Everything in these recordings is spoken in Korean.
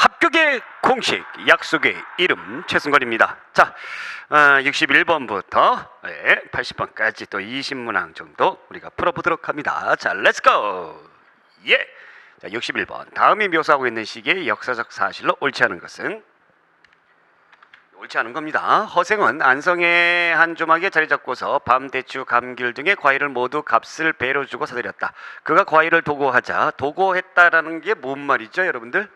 합격의 공식 약속의 이름 최승건입니다. 자, 61번부터 80번까지 또 20문항 정도 우리가 풀어보도록 합니다. 자, 렛츠고! 예! 자, 61번. 다음이 묘사하고 있는 시기의 역사적 사실로 옳지 않은 것은? 옳지 않은 겁니다. 허생은 안성의 한 조막에 자리 잡고서 밤, 대추, 감귤 등의 과일을 모두 값을 배로 주고 사들였다. 그가 과일을 도고하자, 도고했다라는 게 뭔 말이죠, 여러분들?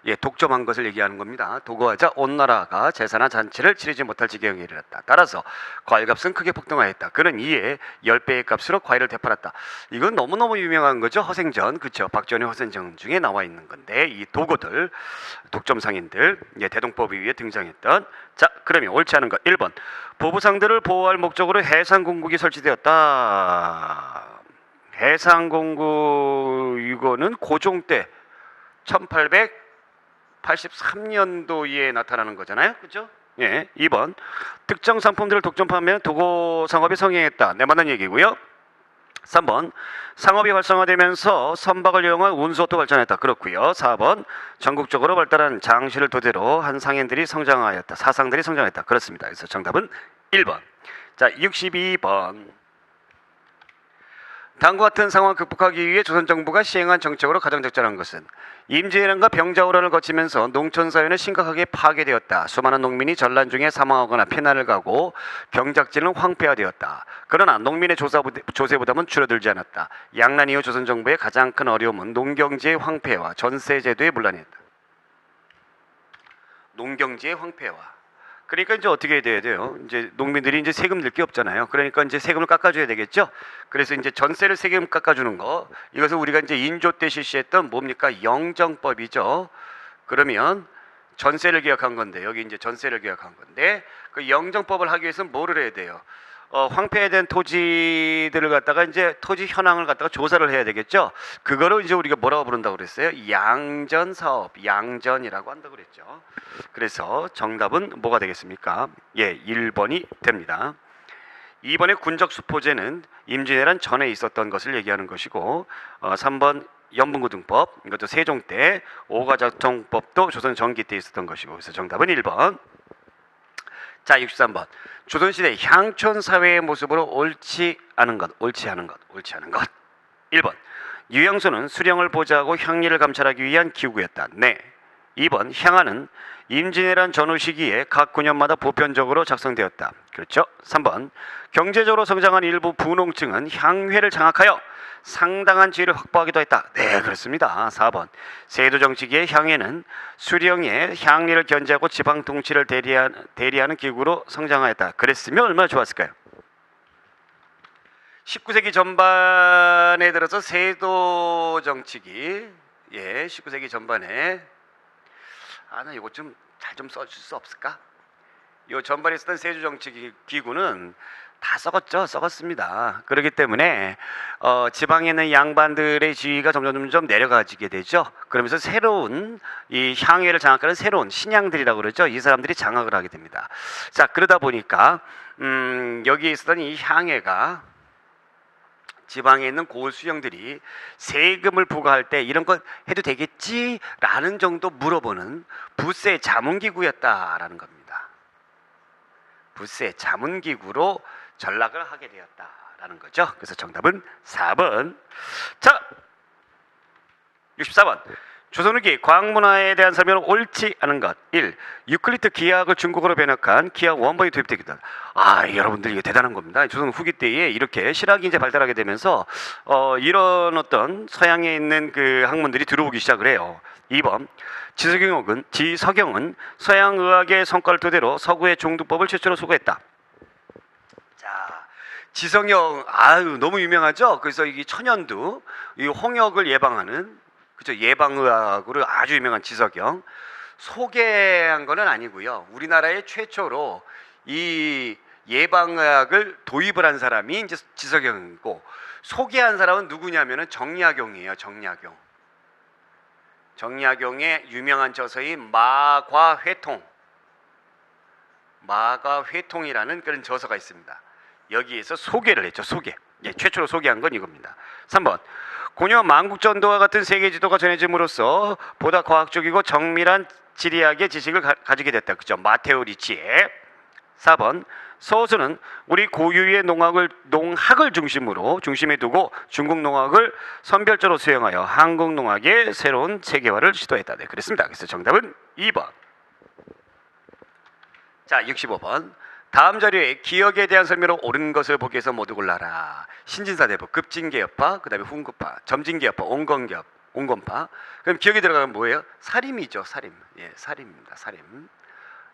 예, 독점한 것을 얘기하는 겁니다. 도고하자 온 나라가 제사나 잔치를 치르지 못할 지경에 이르렀다. 따라서 과일값은 크게 폭등하였다. 그는 이에 10배의 값으로 과일을 되팔았다. 이건 너무너무 유명한 거죠. 허생전, 그렇죠? 박지원의 허생전 중에 나와 있는 건데 이 도고들, 독점상인들, 예, 대동법 위에 등장했던. 자, 그러면 옳지 않은 것 1번. 보부상들을 보호할 목적으로 해상공국이 설치되었다. 해상공국 이거는 고종 때 1883년도에 나타나는 거잖아요. 그렇죠? 예. 2번. 특정 상품들을 독점 판매하는 도고 상업이 성행했다. 네, 맞는 얘기고요. 3번. 상업이 활성화되면서 선박을 이용한 운수업도 발전했다. 그렇고요. 4번. 전국적으로 발달한 장시를 토대로 한 상인들이 성장하였다. 사상들이 성장했다. 그렇습니다. 그래서 정답은 1번. 자, 62번. 다음과 같은 상황을 극복하기 위해 조선정부가 시행한 정책으로 가장 적절한 것은? 임진왜란과 병자호란을 거치면서 농촌사회는 심각하게 파괴되었다. 수많은 농민이 전란 중에 사망하거나 피난을 가고 경작지는 황폐화되었다. 그러나 농민의 조세부담은 줄어들지 않았다. 양난 이후 조선정부의 가장 큰 어려움은 농경지의 황폐화, 전세제도의 문란이었다. 농경지의 황폐화. 그러니까 이제 어떻게 돼야 돼요? 이제 농민들이 이제 세금 낼 게 없잖아요. 그러니까 이제 세금을 깎아줘야 되겠죠. 그래서 이제 전세를 세금 깎아주는 거, 이것을 우리가 이제 인조 때 실시했던 뭡니까? 영정법이죠. 그러면 전세를 계약한 건데, 여기 이제 전세를 계약한 건데, 그 영정법을 하기 위해서는 뭐를 해야 돼요? 황폐된 토지들을 갖다가 이제 토지 현황을 갖다가 조사를 해야 되겠죠. 그거를 이제 우리가 뭐라고 부른다고 그랬어요? 양전 사업, 양전이라고 한다고 그랬죠. 그래서 정답은 뭐가 되겠습니까? 예, 1번이 됩니다. 2번의 군적 수포제는 임진왜란 전에 있었던 것을 얘기하는 것이고, 3번 연분고등법, 이것도 세종 때, 오가작통법도 조선 전기 때 있었던 것이고, 그래서 정답은 1번. 자, 63번. 조선시대 향촌 사회의 모습으로 옳지 않은 것, 옳지 않은 것, 옳지 않은 것. 1번. 유양소는 수령을 보좌하고 향리를 감찰하기 위한 기구였다. 네. 2번. 향안은 임진왜란 전후 시기에 각 구년마다 보편적으로 작성되었다. 그렇죠? 3번. 경제적으로 성장한 일부 분홍층은 향회를 장악하여 상당한 지위를 확보하기도 했다. 네, 그렇습니다. 4번. 세도 정치기의 향회는 수령의 향리를 견제하고 지방 통치를 대리하는 기구로 성장하였다. 그랬으면 얼마나 좋았을까요? 19세기 전반에 들어서 세도 정치기, 예, 19세기 전반에 나 이거 좀 잘 좀 써줄 수 없을까? 요 전반에 쓰던 세조 정치 기구는 다 썩었습니다. 그렇기 때문에 지방에 있는 양반들의 지위가 점점 내려가지게 되죠. 그러면서 새로운 이 향회를 장악하는 새로운 신양들이라고 그러죠. 이 사람들이 장악을 하게 됩니다. 자, 그러다 보니까 여기에 있었던 이 향회가 지방에 있는 고을 수령들이 세금을 부과할 때 이런 것 해도 되겠지라는 정도 물어보는 부세 자문기구였다라는 겁니다. 부세 자문기구로 전락을 하게 되었다라는 거죠. 그래서 정답은 4번. 자, 64번. 조선 후기 과학문화에 대한 설명은 옳지 않은 것. 1. 유클리드 기하학을 중국어로 번역한 기하학 원본이 도입되기도. 여러분들 이거 대단한 겁니다. 조선 후기 때에 이렇게 실학이 이제 발달하게 되면서 이런 어떤 서양에 있는 그 학문들이 들어오기 시작을 해요. 2번. 지석영은 서양 의학의 성과를 토대로 서구의 종두법을 최초로 소개했다. 자, 지석영 너무 유명하죠. 그래서 이 천연두, 이 홍역을 예방하는, 그죠, 예방의학으로 아주 유명한 지석영 소개한 거는 아니고요. 우리나라의 최초로 이 예방의학을 도입을 한 사람이 이제 지석영이고, 소개한 사람은 누구냐면은 정약용이에요. 정약용의 유명한 저서인 마과회통이라는 그런 저서가 있습니다. 여기에서 소개를 했죠. 소개. 예, 최초로 소개한 건 이겁니다. 3번 고려 만국전도와 같은 세계 지도가 전해짐으로써 보다 과학적이고 정밀한 지리학의 지식을 가지게 됐다. 그죠? 마테오 리치에. 4번 서호수는 우리 고유의 농학을 중심에 두고 중국 농학을 선별적으로 수용하여 한국 농학의 새로운 체계화를 시도했다. 네, 그랬습니다. 그래서 정답은 2번. 자, 65번. 다음 자료에 기억에 대한 설명으로 옳은 것을 보기 위해서 모두 골라라. 신진사대부, 급진개혁파, 그 다음에 훈구파, 점진개혁파, 온건파. 그럼 기억에 들어가면 뭐예요? 사림이죠. 사림. 예, 사림입니다. 사림.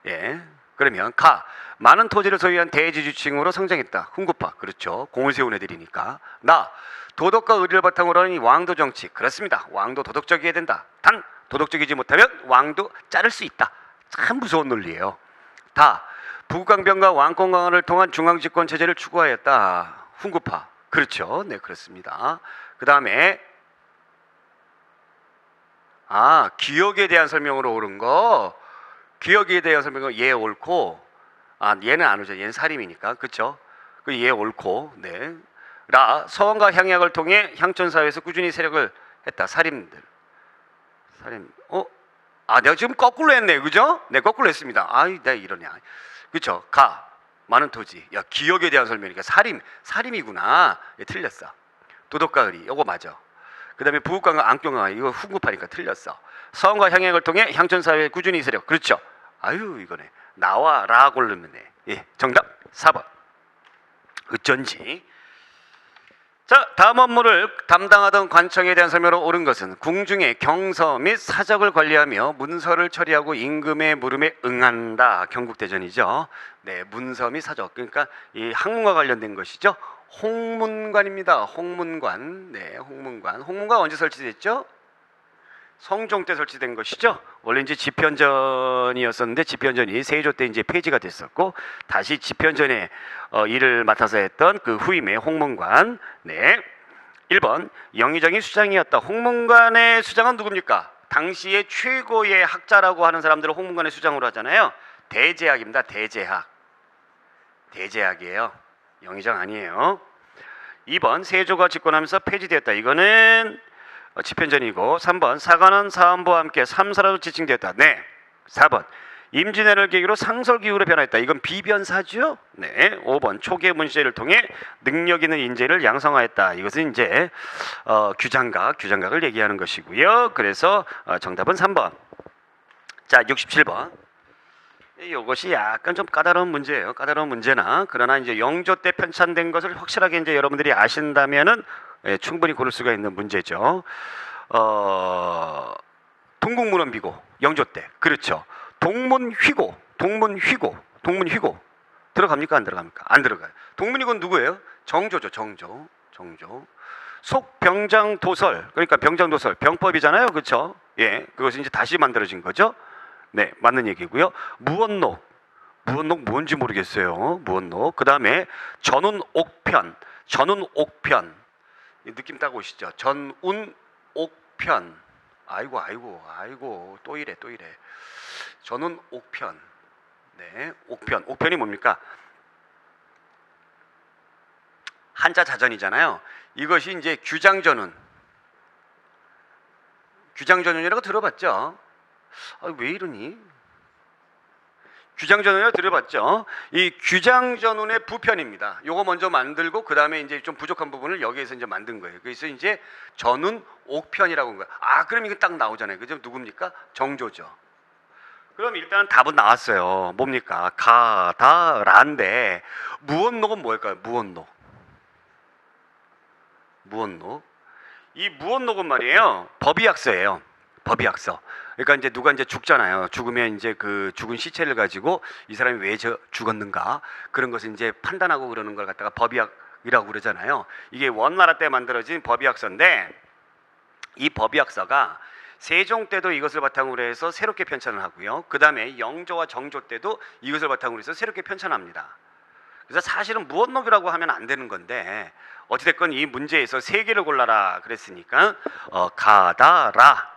예. 그러면 가. 많은 토지를 소유한 대지주층으로 성장했다. 훈구파. 그렇죠. 공을 세운 애들이니까. 나. 도덕과 의리를 바탕으로 하는 이 왕도 정치. 그렇습니다. 왕도 도덕적이어야 된다. 단 도덕적이지 못하면 왕도 자를 수 있다. 참 무서운 논리예요. 다. 부강변과 왕권 강화를 통한 중앙집권 체제를 추구하였다. 훈구파. 그렇죠. 네, 그렇습니다. 그 다음에 기억에 대한 설명으로 옳은 거. 기억에 대한 설명은 얘 옳고, 얘는 안 오죠. 얘는 사림이니까. 그렇죠. 얘 옳고. 네. 라. 서원과 향약을 통해 향촌 사회에서 꾸준히 세력을 했다. 사림들. 사림. 내가 지금 거꾸로 했네. 그죠? 네, 거꾸로 했습니다. 내가 이러냐. 그렇죠. 가. 많은 토지. 야, 기억에 대한 설명이니까 사림이구나. 예, 틀렸어. 도덕과 의리. 요거 맞아. 그 다음에 부국강과 안경강화. 이거 훈구파니까 틀렸어. 서원과 향약을 통해 향촌 사회에 꾸준히 세력. 그렇죠. 이거네. 나와 라 고르면 돼. 예, 정답 4번. 어쩐지. 자, 다음 업무를 담당하던 관청에 대한 설명으로 옳은 것은 궁중의 경서 및 사적을 관리하며 문서를 처리하고 임금의 물음에 응한다. 경국대전이죠. 네, 문서 및 사적. 그러니까 이 학문과 관련된 것이죠. 홍문관입니다. 홍문관. 네, 홍문관. 홍문관 언제 설치됐죠? 성종 때 설치된 것이죠. 원래 이제 집현전이었었는데 집현전이 세조 때 이제 폐지가 됐었고 다시 집현전에 일을 맡아서 했던 그 후임의 홍문관. 네. 1번 영의정이 수장이었다. 홍문관의 수장은 누굽니까? 당시의 최고의 학자라고 하는 사람들을 홍문관의 수장으로 하잖아요. 대제학입니다. 대제학. 대제학이에요. 영의정 아니에요. 2번 세조가 집권하면서 폐지되었다. 이거는 집현전이고. 3번 사관원 사원부와 함께 삼사라도 지칭되었다. 네. 4번 임진왜란을 계기로 상설기후로 변화했다. 이건 비변사죠. 네. 5번 초기의 문시제를 통해 능력 있는 인재를 양성하였다. 이것은 이제 규장각을 얘기하는 것이고요. 그래서 정답은 3번. 자, 67번. 이것이 약간 좀 까다로운 문제예요. 까다로운 문제나 그러나 이제 영조 때 편찬된 것을 확실하게 이제 여러분들이 아신다면은 충분히 고를 수가 있는 문제죠. 동국문헌비고 영조 때. 그렇죠. 동문휘고 들어갑니까? 안 들어갑니까? 안 들어가요. 동문이건 누구예요? 정조죠. 정조. 속병장도설. 그러니까 병장도설 병법이잖아요. 그렇죠? 예, 그것이 이제 다시 만들어진 거죠. 네, 맞는 얘기고요. 무언록 뭔지 모르겠어요. 무언록. 그 다음에 전운옥편. 느낌 따고 오시죠. 전운옥편. 아이고 또 이래. 전운옥편. 네, 옥편이 뭡니까? 한자 자전이잖아요. 이것이 이제 규장전운이라고 들어봤죠? 왜 이러니? 규장전운이라고 들어봤죠? 이 규장전운의 부편입니다. 요거 먼저 만들고 그 다음에 이제 좀 부족한 부분을 여기에서 이제 만든 거예요. 그래서 이제 전운옥편이라고 한 거예요. 그럼 이거 딱 나오잖아요. 그죠? 누굽니까? 정조죠. 그럼 일단 답은 나왔어요. 뭡니까? 가다라인데 무언록은 뭘까요? 무언록. 이 무언록은 말이에요. 법의학서예요. 법의학서. 그러니까 이제 누가 이제 죽잖아요. 죽으면 이제 그 죽은 시체를 가지고 이 사람이 왜 죽었는가 그런 것을 이제 판단하고 그러는 걸 갖다가 법의학이라고 그러잖아요. 이게 원나라 때 만들어진 법의학서인데 이 법의학서가 세종 때도 이것을 바탕으로 해서 새롭게 편찬을 하고요. 그 다음에 영조와 정조 때도 이것을 바탕으로 해서 새롭게 편찬합니다. 그래서 사실은 무언록이라고 하면 안 되는 건데 어찌됐건 이 문제에서 세 개를 골라라 그랬으니까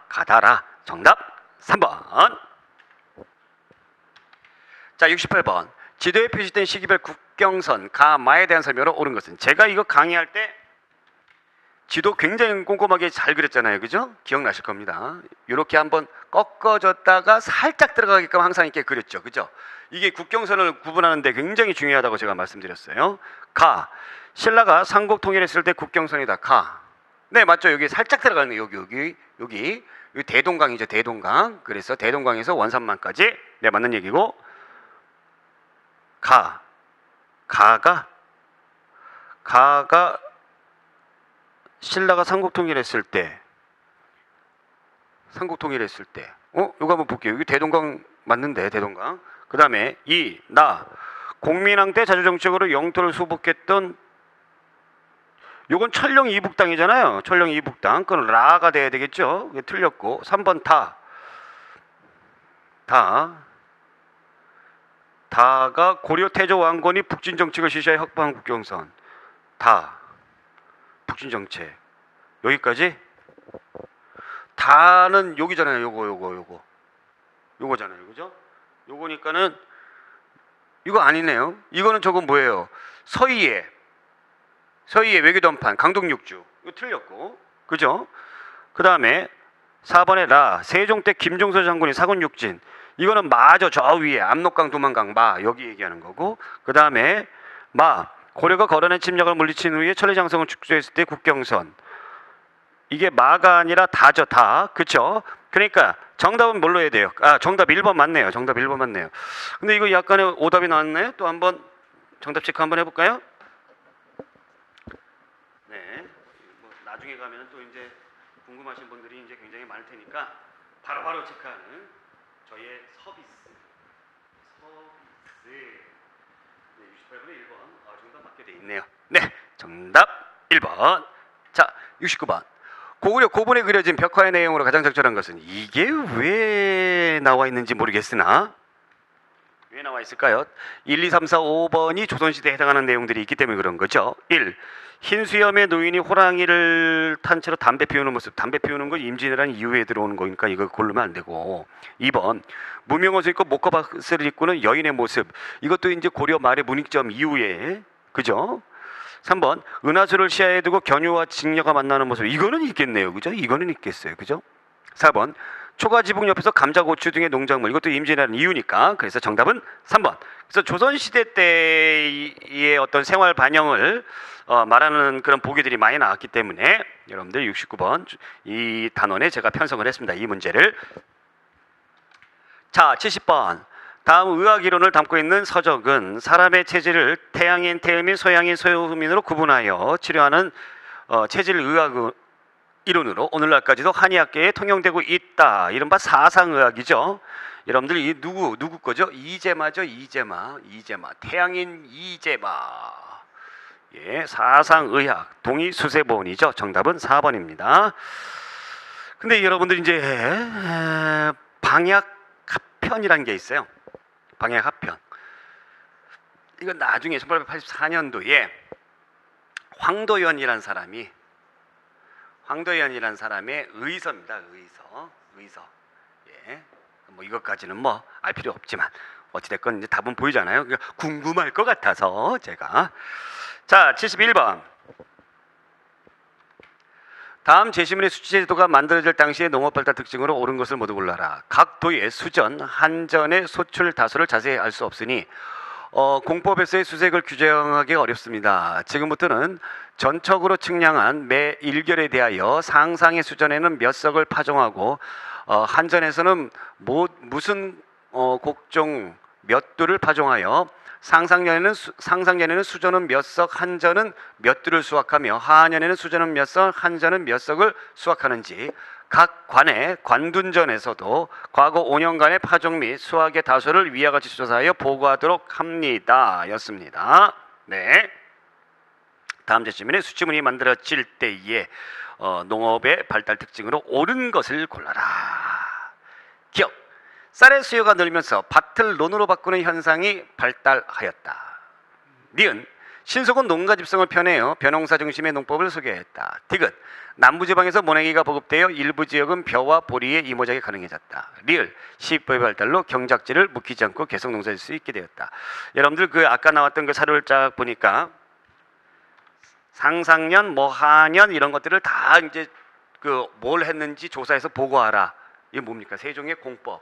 가다라. 정답 3번. 자, 68번. 지도에 표시된 시기별 국경선, 가, 마에 대한 설명으로 옳은 것은. 제가 이거 강의할 때 지도 굉장히 꼼꼼하게 잘 그렸잖아요. 그죠? 기억나실 겁니다. 이렇게 한번 꺾어졌다가 살짝 들어가게끔 항상 이렇게 그렸죠. 그죠? 이게 국경선을 구분하는데 굉장히 중요하다고 제가 말씀드렸어요. 가, 신라가 삼국 통일했을 때 국경선이다. 가. 네, 맞죠. 여기 살짝 들어가는 여기 대동강이죠. 대동강. 그래서 대동강에서 원산만까지. 네, 맞는 얘기고. 가가 신라가 삼국 통일했을 때 이거 한번 볼게요. 여기 대동강 맞는데, 대동강. 그 다음에 공민왕 때 자주정책으로 영토를 수복했던, 요건 철령 이북당이잖아요. 철령 이북당. 그건 라가 돼야 되겠죠. 이게 틀렸고. 3번 다가 고려 태조 왕건이 북진 정책을 실시하여 확보한 국경선. 북진 정책. 여기까지. 다는 여기잖아요. 요거잖아요. 그죠? 요거니까는 이거 아니네요. 이거는 저건 뭐예요? 서희의 외교던판 강동육주. 이거 틀렸고. 그죠? 그 다음에 4번에 세종 때 김종서 장군이 사군육진. 이거는 마죠. 저 위에 압록강, 두만강, 마 여기 얘기하는 거고. 그 다음에 고려가 거란의 침략을 물리친 후에 천리장성을 축소했을 때 국경선. 이게 마가 아니라 다죠. 다. 그쵸? 그러니까 정답은 뭘로 해야 돼요? 정답 1번 맞네요. 정답 1번 맞네요. 근데 이거 약간의 오답이 나왔나요? 또 한번 정답 체크 한번 해볼까요? 네. 뭐 나중에 가면은 또 이제 궁금하신 분들이 이제 굉장히 많을 테니까 바로바로 체크하는 저희의 서비스. 네, 68분의 1번. 정답 맞게 돼 있네요. 네, 정답 1번. 자, 69번. 고구려 고분에 그려진 벽화의 내용으로 가장 적절한 것은. 이게 왜 나와 있는지 모르겠으나 왜 나와 있을까요? 1, 2, 3, 4, 5번이 조선시대에 해당하는 내용들이 있기 때문에 그런 거죠. 1. 흰수염의 노인이 호랑이를 탄 채로 담배 피우는 모습. 담배 피우는 건 임진왜란 이후에 들어오는 거니까 이거 고르면 안 되고. 2번. 무명옷을 입고 목화밭을 입고는 여인의 모습. 이것도 이제 고려 말의 문익점 이후에. 그죠? 3번. 은하수를 시야에 두고 견유와 직녀가 만나는 모습. 이거는 있겠네요. 그죠? 이거는 있겠어요. 그죠? 4번. 초가지붕 옆에서 감자, 고추 등의 농작물. 이것도 임진왜란 이유니까. 그래서 정답은 3번. 그래서 조선시대 때의 어떤 생활 반영을 말하는 그런 보기들이 많이 나왔기 때문에 여러분들 69번 이 단원에 제가 편성을 했습니다. 이 문제를. 자, 70번. 다음 의학 이론을 담고 있는 서적은 사람의 체질을 태양인 태음인, 소양인 소음인으로 구분하여 치료하는 체질 의학 이론으로 오늘날까지도 한의학계에 통용되고 있다. 이른바 사상의학이죠. 여러분들 이 누구 거죠? 이재마죠. 이재마. 태양인 이재마. 예, 사상의학 동의수세본이죠. 정답은 4번입니다. 근데 여러분들 이제 방약합편이라는 게 있어요. 방약합편. 이건 나중에 1884년도에 황도연이라는 사람의 의서입니다. 의서. 예. 뭐 이것까지는 뭐 알 필요 없지만 어찌됐건 이제 답은 보이잖아요. 그러니까 궁금할 것 같아서 제가. 자, 71번. 다음 제시문의 수치제도가 만들어질 당시의 농업발달 특징으로 옳은 것을 모두 골라라. 각 도의 수전, 한전의 소출 다수를 자세히 알 수 없으니 공법에서의 수색을 규정하기가 어렵습니다. 지금부터는 전적으로 측량한 매 일결에 대하여 상상의 수전에는 몇 석을 파종하고 한전에서는 무슨 곡종 몇 두를 파종하여 상상년에는 수전은 몇 석, 한전은 몇 두를 수확하며 하한년에는 수전은 몇 석, 한전은 몇 석을 수확하는지 각 관의 관둔전에서도 과거 5년간의 파종 및 수확의 다수를 위와 같이 조사하여 보고하도록 합니다. 였습니다. 네. 다음 제시문에 수치문이 만들어질 때에 농업의 발달 특징으로 옳은 것을 골라라. 기억. 쌀의 수요가 늘면서 밭을 논으로 바꾸는 현상이 발달하였다. 니은 신속은 농가 집성을 편해요. 벼농사 중심의 농법을 소개했다. 디귿. 남부지방에서 모내기가 보급되어 일부 지역은 벼와 보리의 이모작이 가능해졌다. 리을. 시법의 발달로 경작지를 묵히지 않고 계속 농사질 수 있게 되었다. 여러분들 그 아까 나왔던 그 사료를 쫙 보니까 상상년, 뭐 하년 이런 것들을 다 이제 그 뭘 했는지 조사해서 보고하라. 이게 뭡니까? 세종의 공법.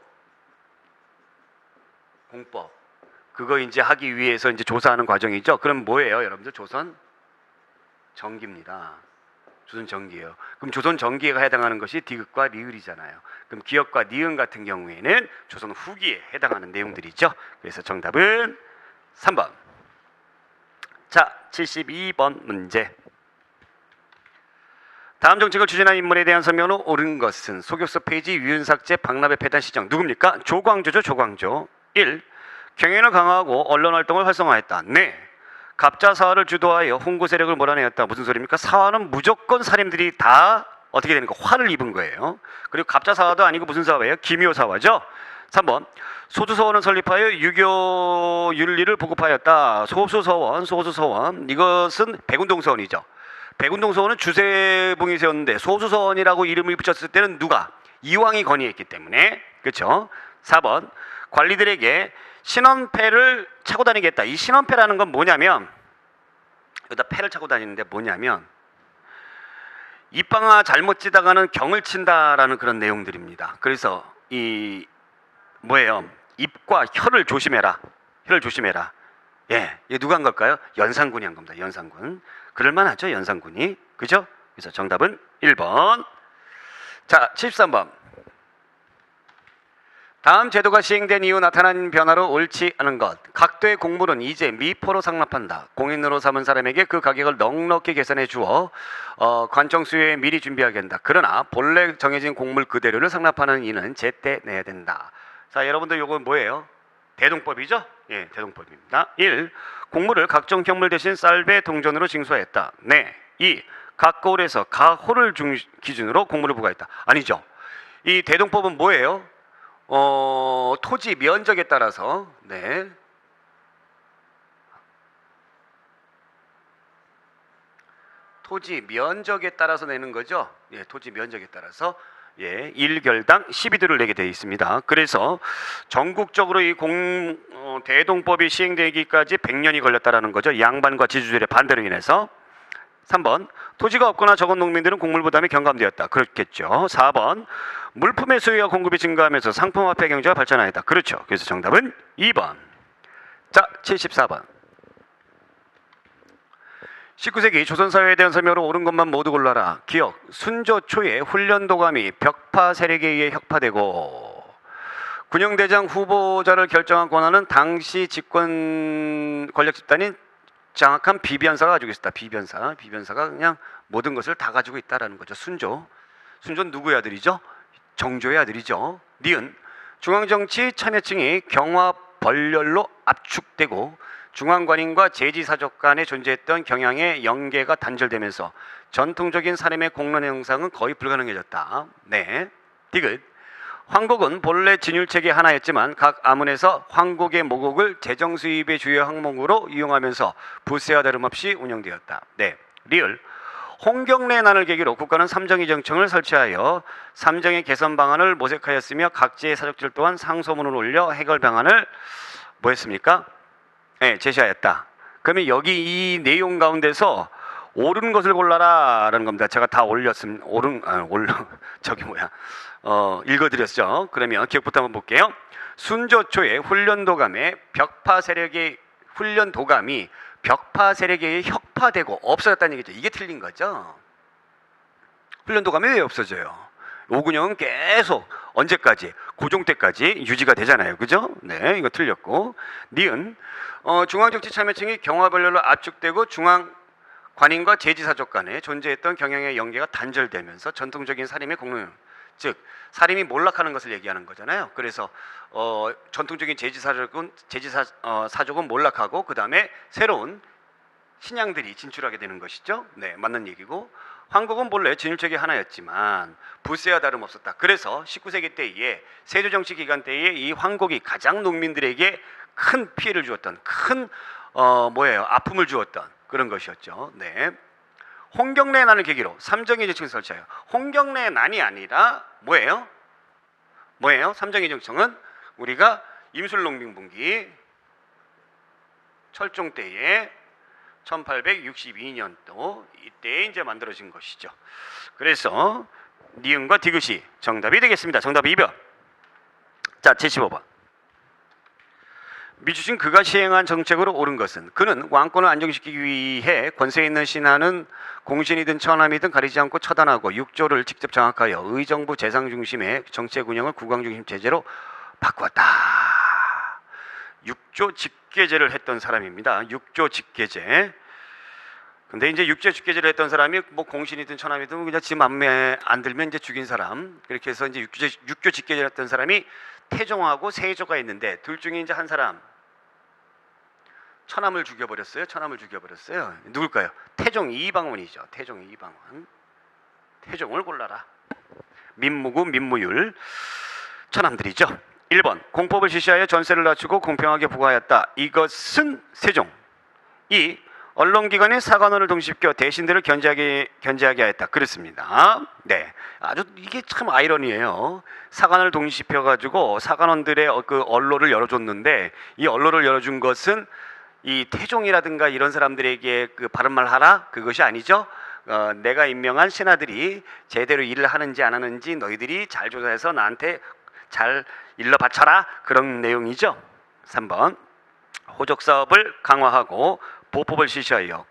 그거 이제 하기 위해서 이제 조사하는 과정이죠. 그럼 뭐예요, 여러분들? 조선 정기입니다. 조선 정기예요. 그럼 조선 정기가 해당하는 것이 디귿과 리을이잖아요. 그럼 기역과 니은 같은 경우에는 조선 후기에 해당하는 내용들이죠. 그래서 정답은 3번. 자, 72번 문제. 다음 정책을 추진한 인물에 대한 설명으로 옳은 것은 소격서 페이지 유윤삭제 박람회 폐단 시정 누굽니까? 조광조죠. 조광조. 1. 경연을 강화하고 언론 활동을 활성화했다. 네. 갑자 사화를 주도하여 홍구 세력을 몰아내었다. 무슨 소리입니까? 사화는 무조건 사람들이 다 어떻게 되는 거? 화를 입은 거예요. 그리고 갑자 사화도 아니고 무슨 사화예요? 기묘 사화죠. 3번. 소수서원을 설립하여 유교 윤리를 보급하였다. 소수서원 이것은 백운동서원이죠. 백운동서원은 주세붕이 세웠는데 소수서원이라고 이름을 붙였을 때는 누가? 이왕이 건의했기 때문에. 그렇죠? 4번. 관리들에게 신원패를 차고 다니겠다. 이 신원패라는 건 뭐냐면, 여기다 패를 차고 다니는데 뭐냐면 입방아 잘못 지다가는 경을 친다라는 그런 내용들입니다. 그래서 이 뭐예요? 입과 혀를 조심해라. 혀를 조심해라. 예, 이게 누가 한 걸까요? 연산군이 한 겁니다. 연산군. 그럴만하죠, 연산군이. 그죠? 그래서 정답은 1번. 자, 73번. 다음 제도가 시행된 이후 나타난 변화로 옳지 않은 것. 각도의 곡물은 이제 미포로 상납한다. 공인으로 삼은 사람에게 그 가격을 넉넉히 계산해 주어 관청 수요에 미리 준비하게 한다. 그러나 본래 정해진 곡물 그대로를 상납하는 이는 제때 내야 된다. 자, 여러분들 요거 뭐예요? 대동법이죠? 예, 대동법입니다. 1. 곡물을 각종 경물 대신 쌀배 동전으로 징수했다. 네. 2. 각 거울에서 각 호를 기준으로 곡물을 부과했다. 아니죠. 이 대동법은 뭐예요? 토지 면적에 따라서, 네. 토지 면적에 따라서 내는 거죠. 예, 토지 면적에 따라서. 예, 1결당 12도를 내게 되어 있습니다. 그래서 전국적으로 이 대동법이 시행되기까지 100년이 걸렸다라는 거죠. 양반과 지주들의 반대로 인해서. 3번. 토지가 없거나 적은 농민들은 곡물 부담이 경감되었다. 그렇겠죠. 4번. 물품의 수요와 공급이 증가하면서 상품화폐 경제가 발전하였다. 그렇죠. 그래서 정답은 2번. 자, 74번. 19세기 조선사회에 대한 설명으로 옳은 것만 모두 골라라. 기억. 순조 초에 훈련도감이 벽파 세력에 의해 혁파되고 군영대장 후보자를 결정한 권한은 당시 집권 권력 집단인 장악한 비변사가 가지고 있었다. 비변사가 그냥 모든 것을 다 가지고 있다라는 거죠. 순조는 누구의 아들이죠? 정조의 아들이죠. 니은. 중앙정치 참여층이 경화 벌렬로 압축되고 중앙관인과 제지사족 간에 존재했던 경향의 연계가 단절되면서 전통적인 사람의 공론 형상은 거의 불가능해졌다. 네. 디귿. 황곡은 본래 진율책의 하나였지만 각 아문에서 황곡의 모곡을 재정 수입의 주요 항목으로 이용하면서 부세와 다름없이 운영되었다. 네. 리을. 홍경래 난을 계기로 국가는 삼정이정청을 설치하여 삼정의 개선 방안을 모색하였으며 각지의 사족질 또한 상소문을 올려 해결 방안을 뭐 했습니까? 네, 제시하였다. 그러면 여기 이 내용 가운데서 옳은 것을 골라라라는 겁니다. 제가 다 올렸습니다. 읽어드렸죠. 그러면 기억부터 한번 볼게요. 순조 초에 훈련도감이 벽파 세력에 의해 혁파되고 없어졌다는 얘기죠. 이게 틀린 거죠. 훈련도감이 왜 없어져요? 오군영은 계속 언제까지? 고종 때까지 유지가 되잖아요. 그죠? 네, 이거 틀렸고. 니은. 중앙정치 참여층이 경화벌렬로 압축되고 중앙관인과 제지사족 간에 존재했던 경영의 연계가 단절되면서 전통적인 사림의 공론, 즉 사림이 몰락하는 것을 얘기하는 거잖아요. 그래서 전통적인 제지사족은 몰락하고 그 다음에 새로운 신양들이 진출하게 되는 것이죠. 네, 맞는 얘기고. 황곡은 본래 진율책이 하나였지만 부세와 다름없었다. 그래서 19세기 때에 세조정치 기간 때에 이 황곡이 가장 농민들에게 큰 피해를 주었던 큰 뭐예요? 아픔을 주었던 그런 것이었죠. 네. 홍경래 난을 계기로 삼정의 정책을 설치하여 홍경래 난이 아니라 뭐예요? 뭐예요? 삼정의 정청은 우리가 임술농민분기 철종 때에 1862년도 이때 이제 만들어진 것이죠. 그래서 니은과 디귿이 정답이 되겠습니다. 정답 2번. 자, 75번. 미주신 그가 시행한 정책으로 옳은 것은 그는 왕권을 안정시키기 위해 권세 있는 신하는 공신이든 천함이든 가리지 않고 처단하고 육조를 직접 장악하여 의정부 재상 중심의 정책 운영을 국왕 중심 체제로 바꾸었다. 육조 직계제를 했던 사람입니다. 육조 직계제. 근데 이제 육조 직계제를 했던 사람이 뭐 공신이든 천함이든 그냥 지 맘에 안 들면 이제 죽인 사람. 그렇게 해서 이제 육조 직계제를 했던 사람이 태종하고 세조가 있는데 둘 중에 이제 한 사람 천함을 죽여버렸어요. 천함을 죽여버렸어요. 누굴까요? 태종 이방원이죠. 태종 이방원. 태종을 골라라. 민무구 민무율 천함들이죠. 1번 공법을 실시하여 전세를 낮추고 공평하게 부과하였다. 이것은 세종. 2. 언론기관의 사관원을 동시시켜 대신들을 견제하게 하였다. 그렇습니다. 네, 아주 이게 참 아이러니해요. 사관을 동시시켜가지고 사관원들의 그 언로를 열어줬는데 이 언로를 열어준 것은 이 태종이라든가 이런 사람들에게 그 바른 말 하라 그것이 아니죠. 내가 임명한 신하들이 제대로 일을 하는지 안 하는지 너희들이 잘 조사해서 나한테 잘 일러 바쳐라 그런 내용이죠. 3번 호적 사업을 강화하고 보법을 실시하여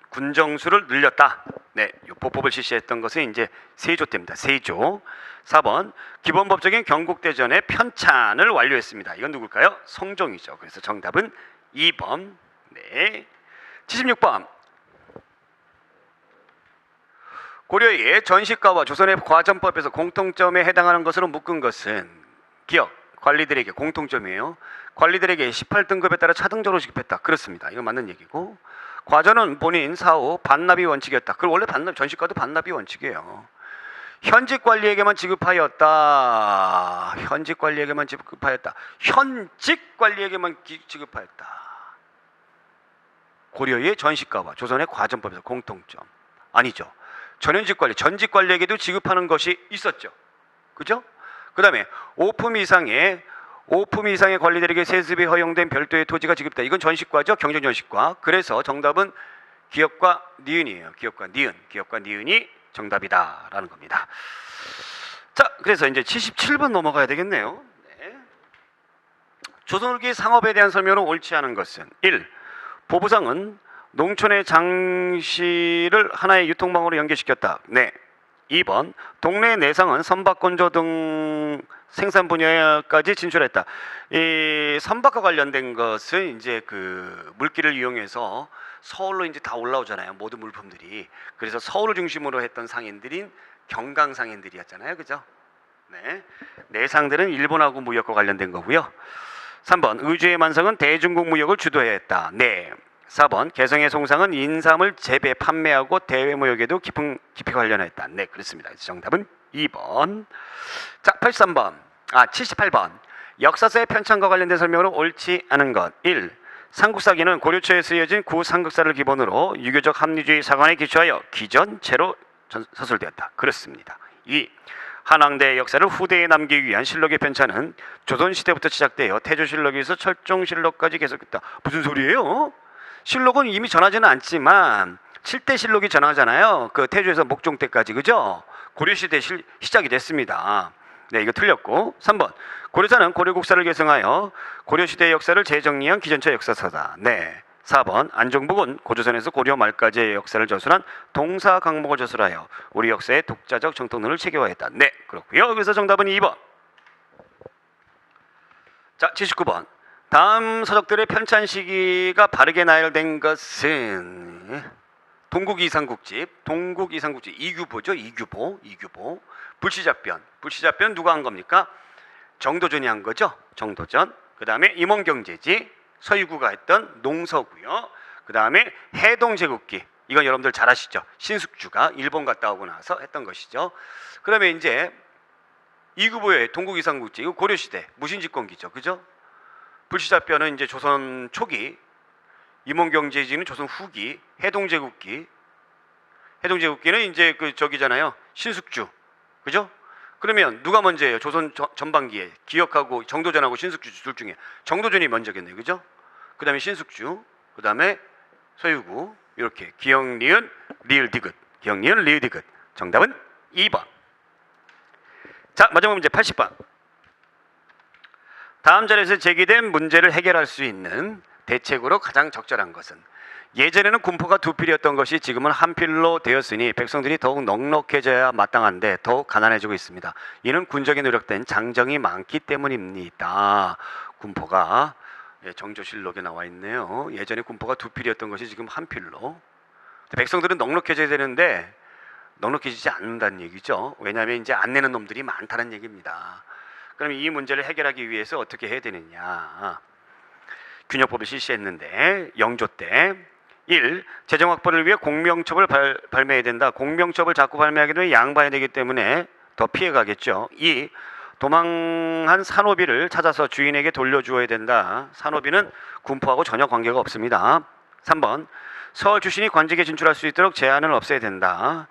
군정수를 늘렸다. 네, 보법을 실시했던 것은 이제 세조 때입니다. 세조. 4번 기본법적인 경국대전의 편찬을 완료했습니다. 이건 누굴까요? 성종이죠. 그래서 정답은 2번. 네. 76번. 고려의 전시가와 조선의 과전법에서 공통점에 해당하는 것으로 묶은 것은 기억, 관리들에게 공통점이에요. 관리들에게 18등급에 따라 차등적으로 지급했다. 그렇습니다. 이거 맞는 얘기고 과전은 본인 사후 반납이 원칙이었다. 그럼 원래 전시가도 반납이 원칙이에요. 현직 관리에게만 지급하였다. 현직 관리에게만 지급하였다. 현직 관리에게만 지급하였다. 고려의 전시가와 조선의 과전법에서 공통점. 아니죠. 전현직 관리, 전직 관리에게도 지급하는 것이 있었죠. 그죠? 그 다음에 오품 이상의 관리들에게 세습이 허용된 별도의 토지가 지급다. 이건 전시과죠. 경전전시과. 그래서 정답은 기업과 니은이에요. 기업과 니은이 정답이다라는 겁니다. 자, 그래서 이제 77번 넘어가야 되겠네요. 네. 조선후기 상업에 대한 설명으로 옳지 않은 것은 1. 보부상은 농촌의 장시를 하나의 유통망으로 연계시켰다. 네. 2번 동네 내상은 선박건조 등 생산 분야까지 진출했다. 이 선박과 관련된 것은 이제 그 물길을 이용해서 서울로 이제 다 올라오잖아요. 모든 물품들이. 그래서 서울을 중심으로 했던 상인들인 경강 상인들이었잖아요. 그죠? 네. 내상들은 일본하고 무역과 관련된 거고요. 3번 의주의 만성은 대중국 무역을 주도했다. 네. 4번 개성의 송상은 인삼을 재배, 판매하고 대외 무역에도 깊이 관련했다. 네, 그렇습니다. 정답은 2번. 자, 78번. 역사서의 편찬과 관련된 설명으로 옳지 않은 것. 1. 삼국사기는 고려초에 쓰여진 구삼국사를 기본으로 유교적 합리주의 사관에 기초하여 기전체로 서술되었다. 그렇습니다. 2. 한왕대의 역사를 후대에 남기기 위한 실록의 편찬은 조선시대부터 시작되어 태조실록에서 철종실록까지 계속했다. 무슨 소리예요? 실록은 이미 전하지는 않지만 7대 실록이 전하잖아요. 그 태조에서 목종 때까지. 그죠? 고려시대 시작이 됐습니다. 네, 이거 틀렸고. 3번 고려사는 고려국사를 계승하여 고려시대의 역사를 재정리한 기전처 역사서다. 네. 4번 안종복은 고조선에서 고려 말까지의 역사를 저술한 동사 강목을 저술하여 우리 역사의 독자적 정통론을 체계화했다. 네, 그렇고요. 그래서 정답은 2번. 자, 79번. 다음 서적들의 편찬 시기가 바르게 나열된 것은 동국이상국집 이규보죠. 이규보. 불시잡변 누가 한 겁니까? 정도전이 한 거죠. 정도전. 그 다음에 임원경제지 서유구가 했던 농서고요. 그 다음에 해동제국기, 이건 여러분들 잘 아시죠. 신숙주가 일본 갔다 오고 나서 했던 것이죠. 그러면 이제 이규보의 동국이상국지, 이거 고려시대 무신집권기죠. 그죠? 불시자뼈는 이제 조선 초기, 임원경제지는 조선 후기, 해동제국기. 해동제국기는 이제 그 저기잖아요. 신숙주. 그죠? 그러면 누가 먼저예요? 조선 전반기에 기억하고 정도전하고 신숙주 둘 중에 정도전이 먼저겠네요. 그죠? 그 다음에 신숙주, 그 다음에 서유구. 이렇게 기역, 니은, 리을, 디귿. 기역, 니은, 리을, 디귿. 정답은 2번. 자, 마지막 문제 80번. 다음 자리에서 제기된 문제를 해결할 수 있는 대책으로 가장 적절한 것은? 예전에는 군포가 두 필이었던 것이 지금은 한 필로 되었으니 백성들이 더욱 넉넉해져야 마땅한데 더욱 가난해지고 있습니다. 이는 군적이 노력된 장정이 많기 때문입니다. 군포가 정조실록에 나와 있네요. 예전에 군포가 두 필이었던 것이 지금 한 필로. 백성들은 넉넉해져야 되는데 넉넉해지지 않는다는 얘기죠. 왜냐하면 이제 안 내는 놈들이 많다는 얘기입니다. 그럼 이 문제를 해결하기 위해서 어떻게 해야 되느냐? 균형법을 실시했는데 영조 때 1. 재정 확보를 위해 공명첩을 발매해야 된다. 공명첩을 자꾸 발매하게 되면 양반이 되기 때문에 더 피해가겠죠. 2. 도망한 산호비를 찾아서 주인에게 돌려주어야 된다. 산호비는 군포하고 전혀 관계가 없습니다. 3번. 서울 출신이 관직에 진출할 수 있도록 제한을 없애야 된다.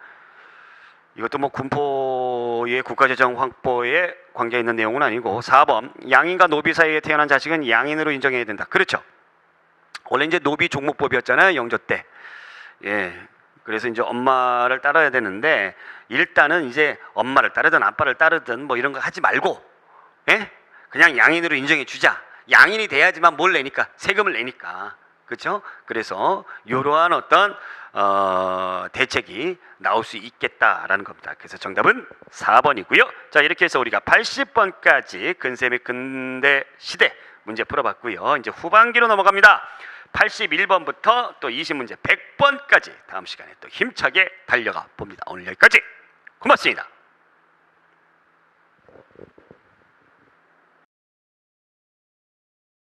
이것도 뭐 군포의 국가재정 확보에 관계 있는 내용은 아니고. 4번. 양인과 노비 사이에 태어난 자식은 양인으로 인정해야 된다. 그렇죠. 원래 이제 노비 종목법이었잖아요. 영조 때. 예. 그래서 이제 엄마를 따라야 되는데 일단은 이제 엄마를 따르든 아빠를 따르든 뭐 이런 거 하지 말고, 예? 그냥 양인으로 인정해 주자. 양인이 돼야지만 뭘 내니까, 세금을 내니까. 그렇죠? 그래서 이러한 어떤 대책이 나올 수 있겠다라는 겁니다. 그래서 정답은 4번이고요. 자, 이렇게 해서 우리가 80번까지 근세 및 근대 시대 문제 풀어봤고요. 이제 후반기로 넘어갑니다. 81번부터 또 20문제 100번까지 다음 시간에 또 힘차게 달려가 봅니다. 오늘 여기까지. 고맙습니다.